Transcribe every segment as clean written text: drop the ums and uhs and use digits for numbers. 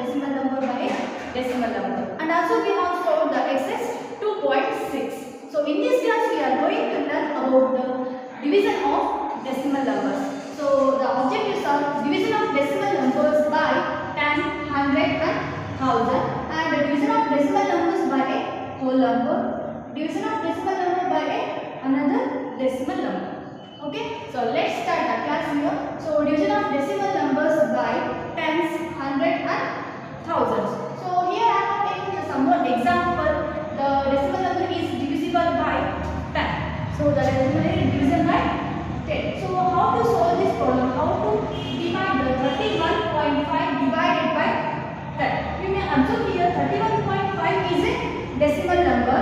decimal number by a decimal number. And also we have solved the excess 2.6. So in this class we are going to learn about the division of decimal numbers. So the objectives are division of decimal numbers by 10, 100 and 1000, and the division of decimal numbers by a whole number, division of decimal number by another decimal number. Okay, so let's start the class here. So division of decimal numbers by tens, hundred and thousands. So here I have taken some more example. The decimal number is divisible by 10. So the decimal number is divisible by 10. So how to solve this problem? How to divide the 31.5 divided by 10? You may observe here 31.5 is a decimal number.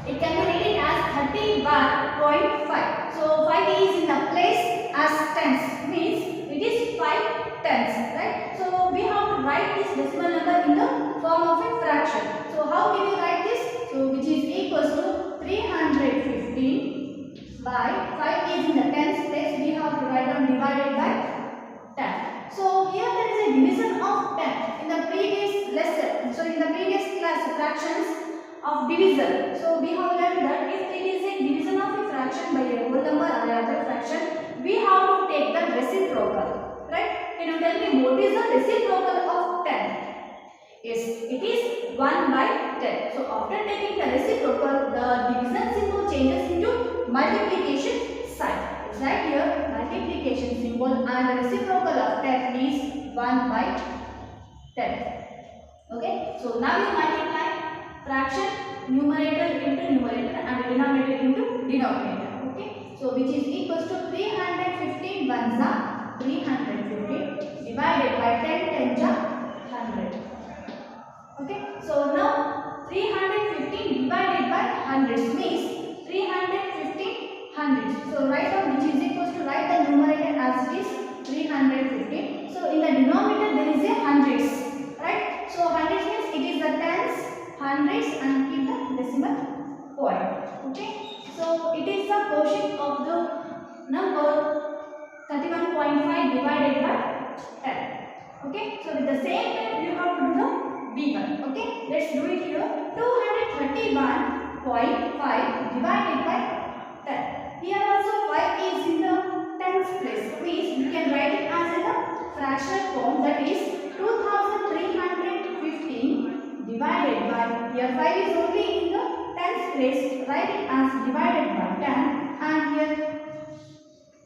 It can be written as 31.5. So 5 is in the place as tens, means it is 5 tens, right? So we have to write this decimal number in the form of a fraction. So how can we write this? So which is equals to 315 by 5 is in the tens place. We have to write down divided by 10. So here there is a division of 10 in the previous lesson. So in the previous class, fractions of division. So we have learned that if it is a division of a fraction by a whole number or other fraction, we have to take the reciprocal, right? Can you tell me what is the reciprocal of 10? Yes, it is 1 by 10. So after taking the reciprocal, the division symbol changes into multiplication sign. It's right here, multiplication symbol, and the reciprocal of 10 is 1 by 10. Okay, so now you multiply fraction numerator into numerator and denominator into denominator. Okay, so which is equals to 315 ones are 315 divided by 10 tens are 100. Okay, so now 315 divided by hundreds means 315 hundreds. So write down which is equals to write the numerator as it is 315. So in the denominator there is a hundreds, right? So hundreds means it is the tens, hundreds, and keep the decimal point. Okay, so it is the quotient of the number 31.5 divided by 10. Okay, so with the same way you have to do the B1. Okay, let's do it here. 231.5 divided by 10. Here also 5 is in the tens place. Please you can write it as in the fractional form, that is 2315 divided by, here 5 is only in the tens place, write it as divided by 10, and here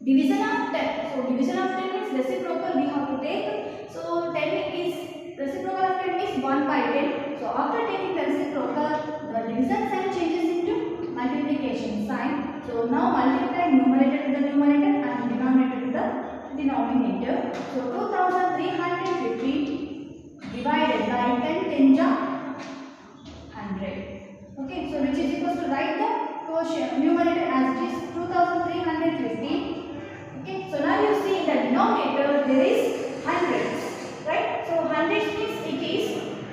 division of 10. So division of 10 means reciprocal we have to take. So 10 is reciprocal of 10 is 1 by 10. So after taking the reciprocal, the division sign changes into multiplication sign. So now multiply numerator to the numerator and denominator to the denominator. So 2315 divided by 10 tens are 100. Okay, so which is equals to write the quotient numerator as it is 2315. Okay, so now you see in the denominator there is hundreds, right? So hundreds means it is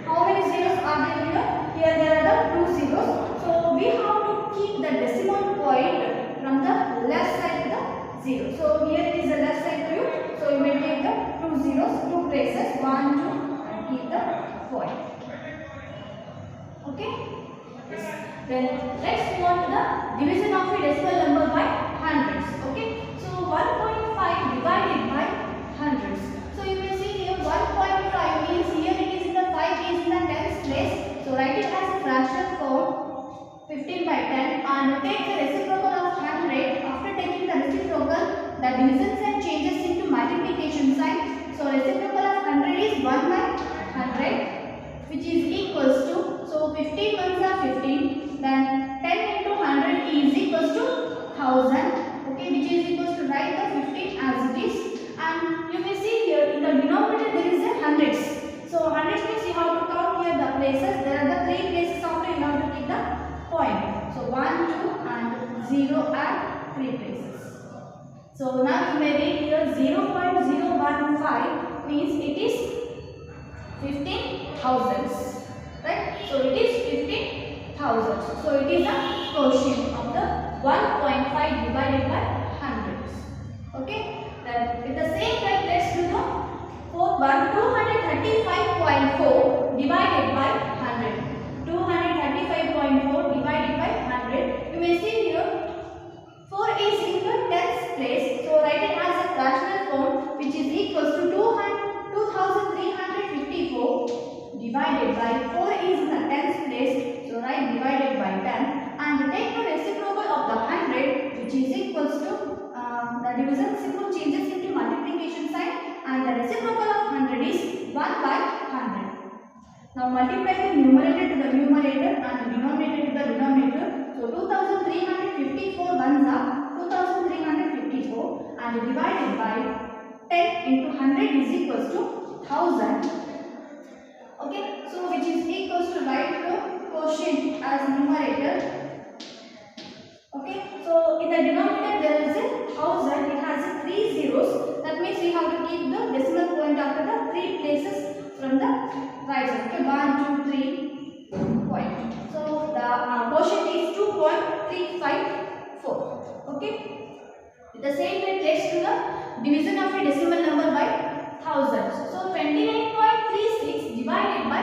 how many zeros are there here? Here there are the 2 zeros. So we have to keep the decimal point from the left side to the 0. So here it is the left side to you. So you may take the 2 zeros, 2 places, 1, 2, and keep the point. Okay. Yes. Then let's move on to the division of a decimal number by hundreds. Okay. So 1.5 divided by hundreds. So you will see here 1.5 means here it is in the 5 is in the tens place. So write it as a fraction form 15 by 10 and take the reciprocal of 100. After taking the reciprocal, the division sign changes into multiplication sign. So reciprocal of 100 is 1 by 100, which is equals to, so 15 ones are 15, then 10 into 100 is equals to 1000. Okay, which is equals to write the 15 as it is, and you may see here in the denominator there is a hundreds. So hundreds means you have to count here the places. There are the 3 places after you have to take the point. So 1, 2 and 0 and 3 places. So now you may read here 0.015 means it is 15,000s, right? So it is 15,000. So it is a quotient of the 1.5 divided by hundreds. Okay. Then with the same time let's do the fourth one, 235.5 235.4 divided by 100. 235.4 divided by 100. You may see here 4 is in the tens place. So write it as a fractional form, which is equals to 2354 divided by 4 is in the tens place. So write divided by 10 and take the reciprocal of the 100, which is equals to the division symbol changes into multiplication sign, and the reciprocal of 100 is 1 by 100. Now multiply the numerator to the numerator and the denominator to the denominator. So 2354 ones are 2354 and divided by 10 into 100 is equals to 1000. Okay, so which is equals to write the quotient as numerator. Okay, so in the denominator there is a 1000. It has 3 zeros. That means we have to keep the decimal point after the 3 places from the right side. Okay, 1, 2, 3 point. So the quotient is 2.354. Okay, the same way let's do the division of a decimal number by thousands. So 29.36 divided by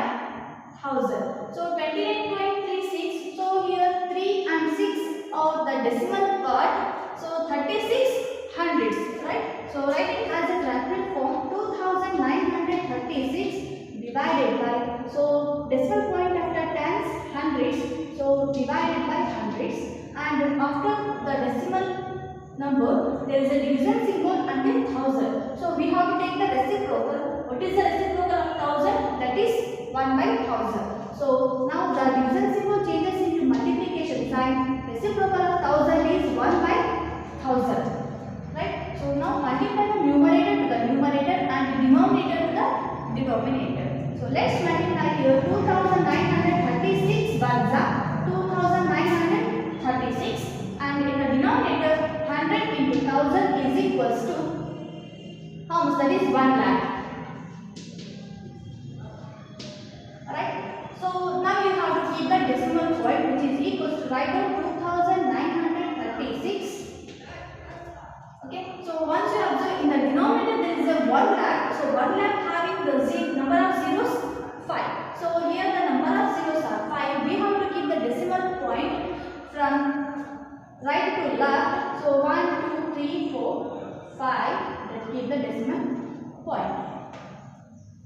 1000. So 29.36. So here 3 and 6 of the decimal part. So 36 hundreds, right? So write it as a fractional form, 2936 divided by, so decimal point after tens, hundreds, so divided by hundreds, and after the decimal number there is a division symbol and then 1000. So we have to take the reciprocal. What is the reciprocal of 1000? That is 1 by 1000. So now the division symbol changes into multiplication sign. Reciprocal of 1000 is 1 by 1000. Right? So now multiply the numerator to the numerator and the denominator to the denominator. So let's multiply here. 2936 ones are 2936 and in the denominator 100 into 1000 is equals to how much? That is 1 lakh. Alright. So now you have to keep the decimal point, which is equals to write down 2936. Okay. So once you observe in the denominator there is a 1 lakh. So 1 lakh having the number of zeros 5. So here the number of zeros are 5. We have to keep the decimal point from right to left. So 1, 2, 3, 4, 5. Let's keep the decimal point.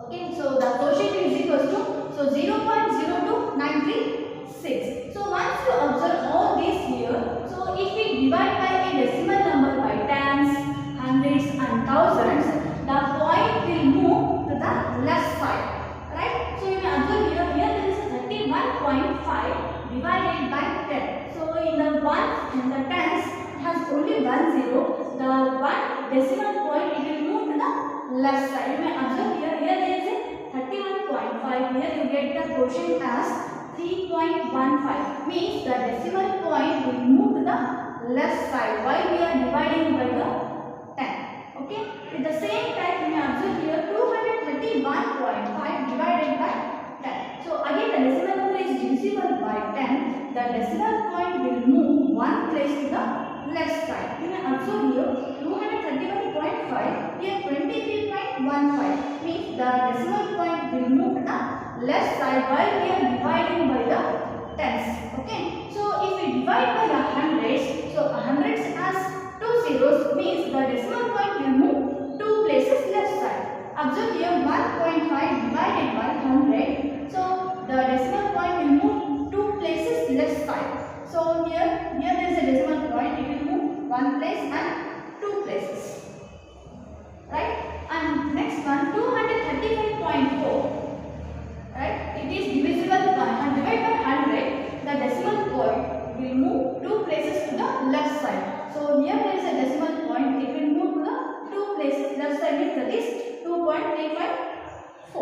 Okay. So the quotient is equals to 0.02936. So once you observe all this here, so if we divide by a decimal number by tens, hundreds and thousands, the point will move to the left side. Right? So you may observe here there is a 31.5 divided by 10. So in the 1 and the tens it has only 1 zero. The 1 decimal point it will move to the left side. You may observe here there is a 31.5. Here you get the quotient as 3.15. Means the decimal point will move to the left side while we are dividing by the 10. Okay. With the same type you may observe here 231.5 divided by 10. So again the decimal number is divisible by 10. The decimal point will move one place to the left side. You may observe here 231.5, here 23.15. Means the decimal point will move to the left side while we are dividing by the tens. Okay. So if we divide by the hundreds, so hundreds has 2 zeros, means the decimal point will move 2 places left side. Observe here 1.5 divided by 100. So the decimal point will move 2 places left side. So here there is a decimal point, it will move 1 place and 2 places. Right? And next one 235.4. Right? It is divisible by 100 by 100. The decimal point will move 2 places to the left side. So here there is a decimal point, it will move to the 2 places left side, means that is 2.354.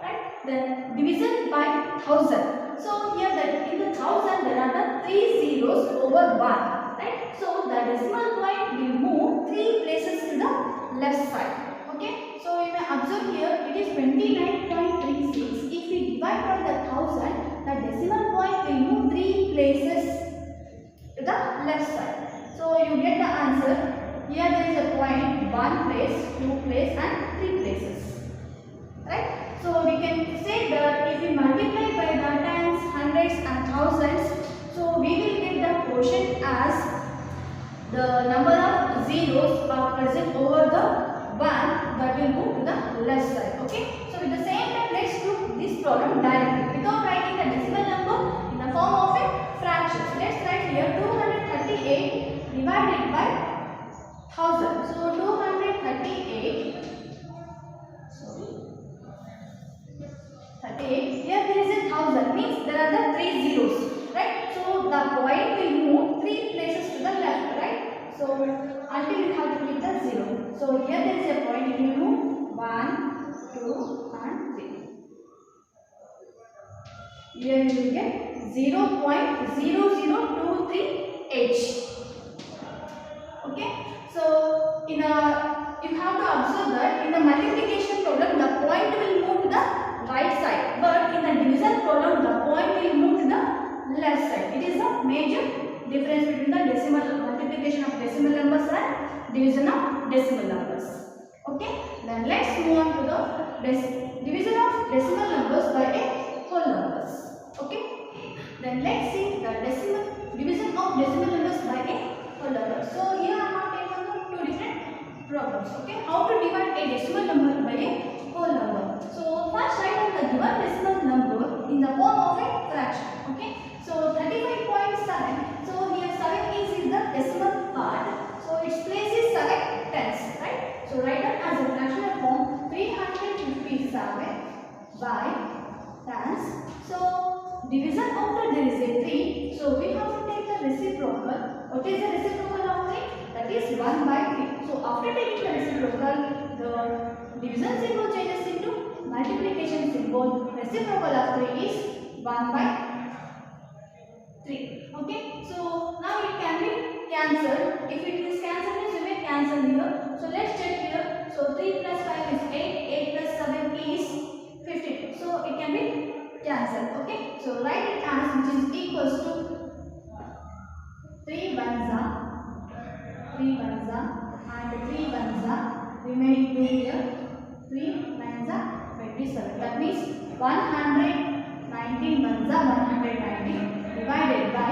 Right? Then division by 1000. So here that in the 1000 there are the 3 zeros over 1. Right? So the decimal point will move 3 places to the left side. Okay. So you may observe here it is 29.36. If we divide by the 1000, the decimal point will move 3 places to the left side. So you get the answer. Here there is a point 1 place, 2 place and 3 places. Right? So we can say that if we multiply by the tens, hundreds and thousands, so we will get the quotient as the number of zeros are present over the one that will move to the left side. Okay. So with the same time, let's do this problem directly without writing the decimal number in the form of a fraction. So let's write here 238 divided by 1000. So 238. Sorry. 38. Here there is a 1000. Means there are the 3 zeros. Right. So the point will move 3 places to the left. Right. So until you have to keep the 0. So here there is a point. It will move 1, 2 and 3. Here you will get 0.0023h. Okay. So you have to observe that in the multiplication problem the point will move to the right side, but in the division problem the point will move to the left side. It is a major difference between the decimal multiplication of decimal numbers and division of decimal numbers. Okay. Then let's move on to the division of decimal numbers by a whole numbers. Okay. Then let's see the division of decimal numbers by a whole number. So here I have taken the two different problems. Okay. How to divide a decimal number by a whole number. So first write down the given decimal number in the form of a fraction. Okay. So 35.7. So here 7 is the decimal part. So its place is 7 tenths. Right. So write down as a fractional form 357 by tens. So division after there is a 3. So we have to take the reciprocal. What is the reciprocal of 3? That is 1 by 3. So after taking the reciprocal, the division symbol changes into multiplication symbol. Reciprocal of 3 is 1 by 3. Okay. So now it can be cancelled. If it is cancelled, means we may cancel here. So let's check here. So 3 plus 5 is 8. 8 plus 7 is 15. So it can be cancelled. Okay. So write it as which is equals to 3 ones are 3 ones are and 3 ones are remaining 2 here. 3 nines are 27. That means 119 ones are 119 divided by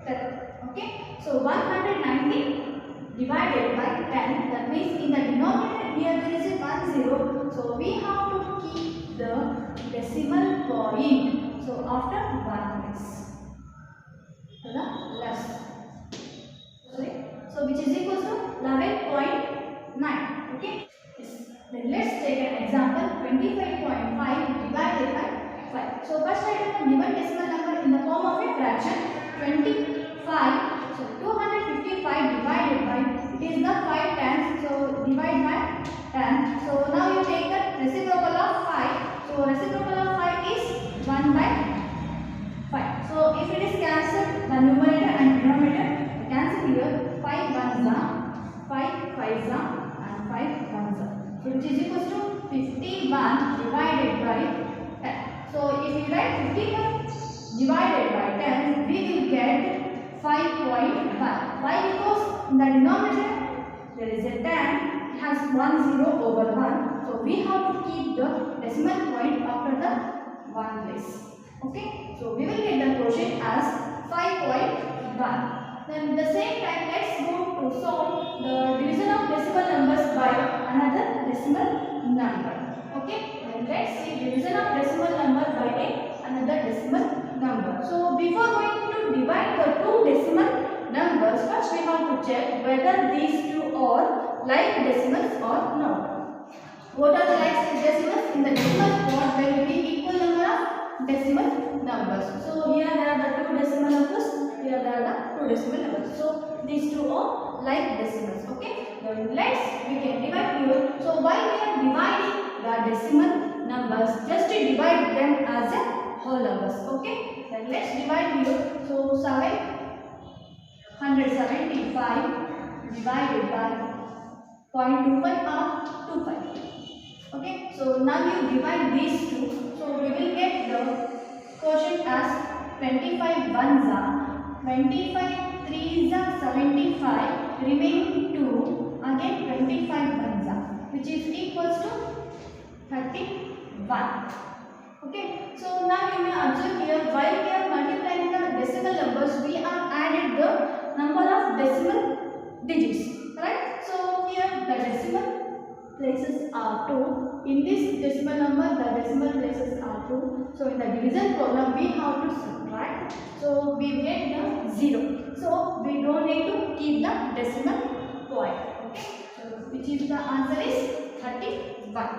10. Okay. So 119 divided by 10. That means in the denominator here there is a 1 0. So we have to keep the decimal point. So after 1 place to the left. Sorry. So which is equals to 11.9. Okay. Yes. Then let's take an example. 25.5 divided by 5. So first write down the given decimal number in the form of a fraction. 25. So 255 divided by, it is the 5 tens. So divide by 10. So now you take the reciprocal of 5. So reciprocal of 5 is 1 by 5. So if it is cancelled, the numerator and denominator cancel here. 5 ones are, 5 fives are and 5 ones are. So which is equals to 51 divided by 10. So if we write 51 divided by 10, we will get 5.1. Why? Because in the denominator there is a 10, it has 1 0 over 1. So we have to keep the decimal point after the 1 place. Okay. So we will get the quotient as 5.1. Then the same time let's go to solve the division of decimal numbers by another decimal number. Okay. Then let's see division of decimal number by another decimal number. So before going to divide the two decimal numbers, first we have to check whether these two are like decimals or not. What are the like decimals? In the decimal point there will be equal number of decimal numbers. So here there are the two decimal numbers, here there are the two decimal numbers. So these two are like decimals. Okay. Then we can divide here. So why we are dividing the decimal numbers? Just to divide them as a whole numbers. Okay. Then let's divide here. So 775 divided by 0.25 or 25. Okay. So now you divide these two. So we will get the quotient as 25 ones are, 25 threes are 75, remaining 2, again 25 ones are, which is equals to 31. 1. Okay, so now you may observe here, while we are multiplying the decimal numbers, we are added the number of decimal digits, right? So here the decimal places are 2. In this decimal number, the decimal places are 2. So in the division problem, we have to subtract. So we get the 0. So we don't need to keep the decimal point. Okay, so which is the answer is 31.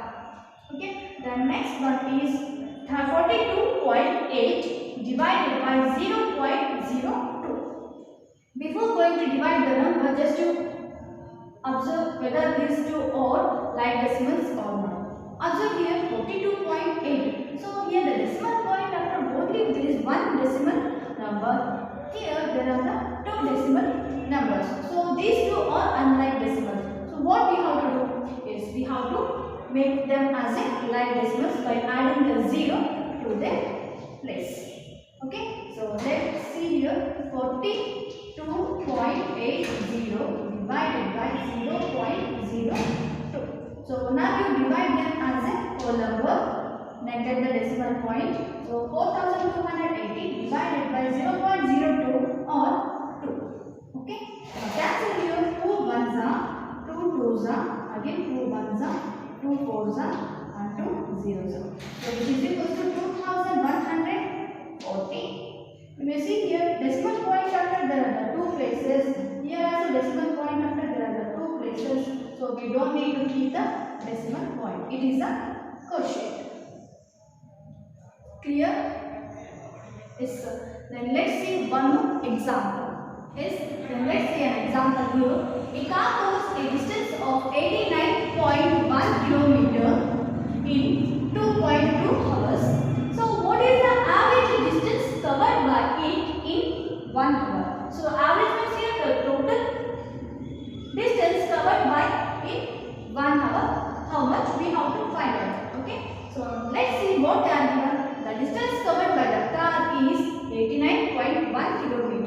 Okay, the next one is 42.8 divided by 0.02. Before going to divide the number, just to observe whether these two are like decimals or not. Observe here 42.8. So here the decimal point after both if there is one decimal number. Here there are the two decimal numbers. So these two are unlike decimals. So what we have to do is we have to make them as a like decimals by adding the 0 to their place. Okay, so let's see here 42.80 divided by 0.02. So now you divide them as a whole number, then get the decimal point. So 4280 divided by 0.02 or 2. Okay, cancel here 2 ones are, 2 twos are, again 2 ones are, 2 4s and 2 zeros. So which is equal to 2140. You may see here decimal point after there are the 2 places. Here also decimal point after there are the 2 places. So we don't need to keep the decimal point. It is a quotient. Clear? Yes, sir. Then let's see one more example. Yes, then let's see an example here. A car covers a distance of 89.1 km in 2.2 hours. So what is the average distance covered by it in 1 hour? So average means here the total distance covered by in 1 hour. How much we have to find out. Okay. So let's see what they are given. The distance covered by the car is 89.1 km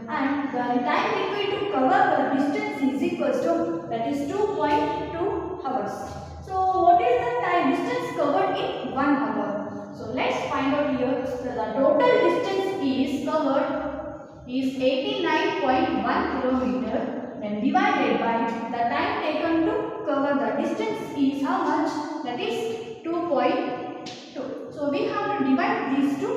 and the time required to cover the distance is equal to, that is 2.2 hours. So what is the time distance covered in 1 hour? So let's find out here. So the total distance is covered is 89.1 km, then divided by the time taken to cover the distance is how much? That is 2.2. So we have to divide these two.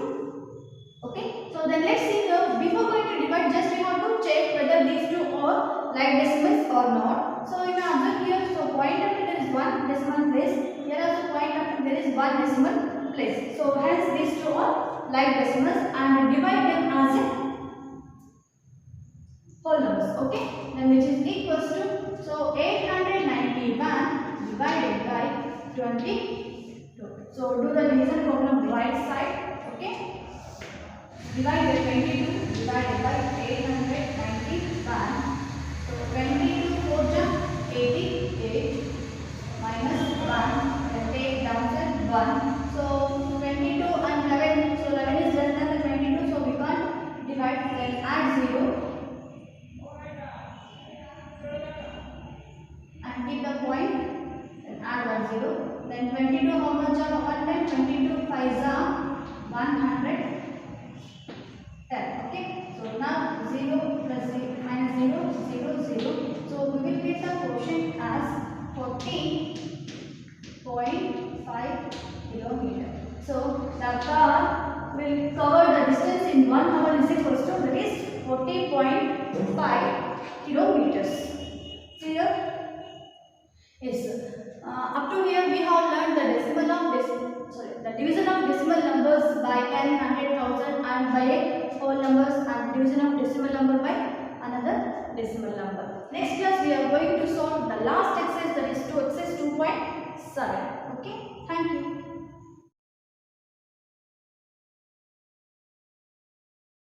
Okay, so then let's see the, before going to divide, just we have to check whether these two are like decimals or not. So you may observe here, so point after there is one decimal place, here also point after there is one decimal place. So hence these two are like decimals and divide them as a whole numbers. Okay, then which is equals to, so 891 divided by 22. So do the division problem right side. Okay. Divide by 22 divided by 891. So 22 4 88 minus 1. Then take downside 1. So 22 and 11. So 11 is less than the 22. So we can't divide. Then add 0 and keep the point. Then add 1 0. Then 22 how much are 1 time? 22 5s are 100. Okay, so now 0 plus 0 minus 0 0 0. So we will get the quotient as 14.5 km. So the car will cover the distance in 1 hour is equal to, that is 40.5 kilometers. Clear? Yes. Up to here we have learned the decimal of the division of decimal numbers by 10, 100, 1000 and by whole numbers and division of decimal number by another decimal number. Next class we are going to solve the last exercise, that is exercise 2.7. Okay, thank you.